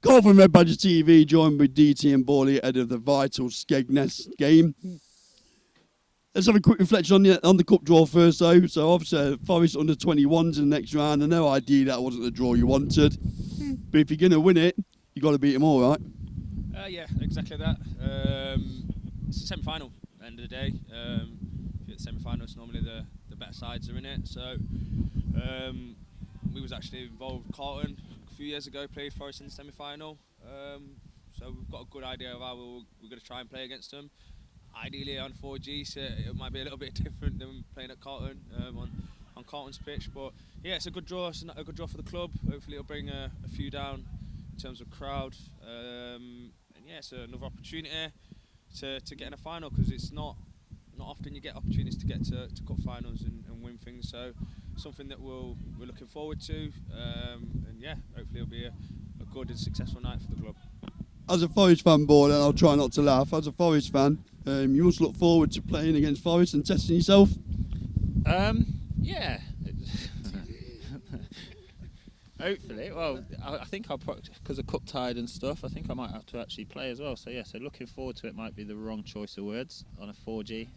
Call from Red Badger TV, joined with DT and Bally ahead of the vital Skegness game. Let's have a quick reflection on the cup draw first, though. So obviously, Forest under 21s in the next round. I know ideally that wasn't the draw you wanted, but if you're going to win it, you got to beat them all, right? Yeah, exactly that. It's a semi-final at the end of the day. If you're at the semi-final, it's normally the better sides are in it. So we was actually involved with Carlton a few years ago, played Forest in the semi-final. So we've got a good idea of how we're going to try and play against them. Ideally on 4G, so it might be a little bit different than playing at Carlton on Carlton's pitch. But yeah, it's a good draw. It's a good draw for the club. Hopefully it'll bring a few down in terms of crowd. And yeah, it's another opportunity to get in a final, because it's not often you get opportunities to get to cup finals and win things. So something that we're looking forward to. And yeah, hopefully it'll be a good and successful night for the club. As a Forest fan, Ball, and I'll try not to laugh, as a Forest fan, you must look forward to playing against Forest and testing yourself. Yeah. Hopefully. Well, I think I'll because of cup tide and stuff, I think I might have to actually play as well. So yeah, so looking forward to it might be the wrong choice of words on a 4G.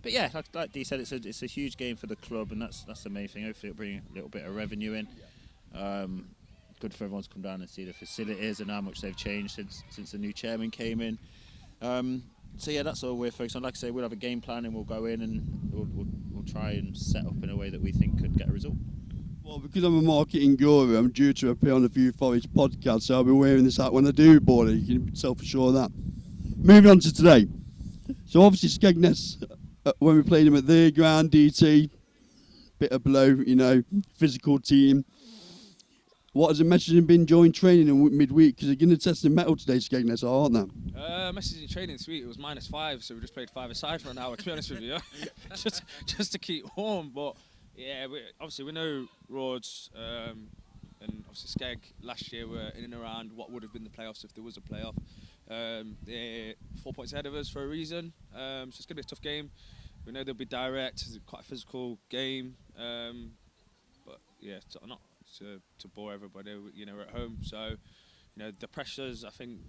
But yeah, like Dee said, it's a huge game for the club, and that's the main thing. Hopefully it'll bring a little bit of revenue in. Good for everyone to come down and see the facilities and how much they've changed since the new chairman came in. So yeah, that's all we're focused on. Like I say, we'll have a game plan and we'll go in and we'll try and set up in a way that we think could get a result. Well, because I'm a marketing guru, I'm due to appear on a few Forest podcasts, so I'll be wearing this out when I do, Ball. You can self-assure that. Moving on to today. So obviously Skegness, when we played them at their ground, DT, bit of blow, physical team. What has the messaging been during training and midweek? Because they're going to test the metal today, Skegness, aren't they? Messaging training this week, it was -5, so we just played 5-a-side for an hour, to be honest with you. just to keep warm. But yeah, we know Rhodes and obviously Skeg last year were in and around what would have been the playoffs if there was a playoff. They're 4 points ahead of us for a reason, so it's going to be a tough game. We know they'll be direct. It's quite a physical game, but yeah, not to bore everybody. We're at home, so the pressures. I think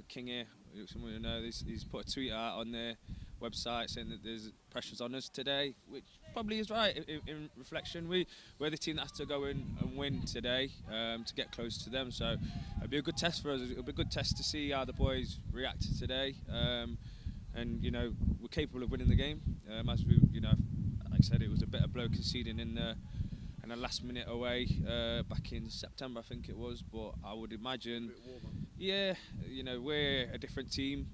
King here, someone who knows, he's put a tweet out on their website saying that there's pressures on us today, which probably is right. In reflection, we're the team that has to go in and win today to get close to them. So it'll be a good test for us. It'll be a good test to see how the boys react today. And we're capable of winning the game. As we, like I said, it was a bit of blow conceding in the last minute away back in September, I think it was. But I would imagine, we're a different team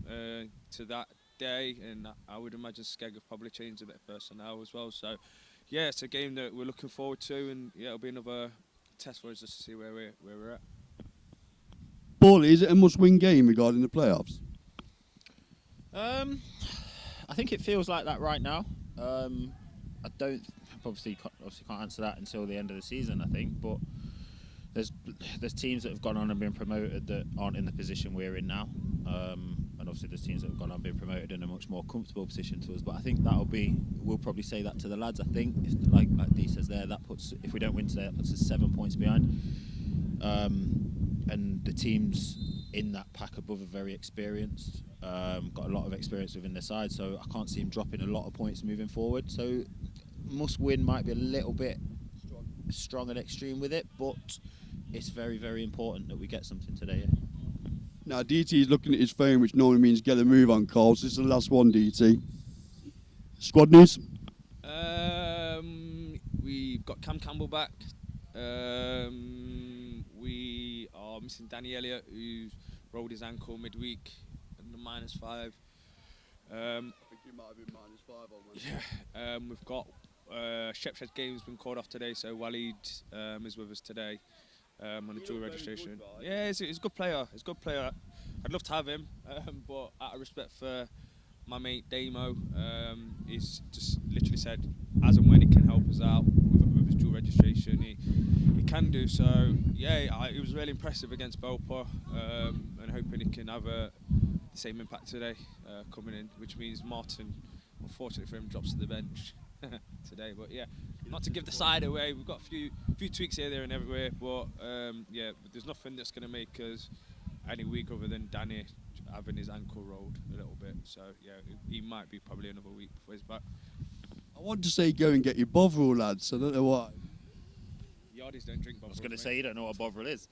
to that day, and I would imagine Skeg have probably changed a bit of personnel as well. So yeah, it's a game that we're looking forward to, and yeah, it'll be another test for us just to see where we're at. Bally, is it a must-win game regarding the playoffs? I think it feels like that right now. I don't obviously can't answer that until the end of the season, I think, but there's teams that have gone on and been promoted that aren't in the position we're in now, and obviously there's teams that have gone on and been promoted in a much more comfortable position to us. But I think we'll probably say that to the lads. I think if, like Dee says there, if we don't win today, that puts us 7 points behind, and the teams in that pack above are very experienced, got a lot of experience within their side, so I can't see him dropping a lot of points moving forward. So must win might be a little bit strong and extreme with it, but it's very, very important that we get something today. Yeah. Now DT is looking at his phone, which normally means get a move on, Carl. So this is the last one, DT. Squad news? We've got Cam Campbell back. We are missing Danny Elliott, who's rolled his ankle midweek and the -5. I think he might have been -5 on Wednesday. Yeah. We've got Skegness Game has been called off today, so Walid is with us today on the dual registration. Yeah, he's a good player. He's a good player. I'd love to have him, but out of respect for my mate Damo, he's just literally said as and when he can help us out with his dual registration, he can do so. Yeah, it was really impressive against Belper, and hoping he can have the same impact today coming in, which means Martin, unfortunately for him, drops to the bench today. today. But yeah, not to give the side away. We've got a few tweaks here, there, and everywhere. But yeah, there's nothing that's going to make us any week other than Danny having his ankle rolled a little bit. So yeah, he might be probably another week before he's back. I want to say go and get your Bovril, lads. I don't know why. Yardies don't drink Bovril. I was going to mate. say you don't know what a Bovril is.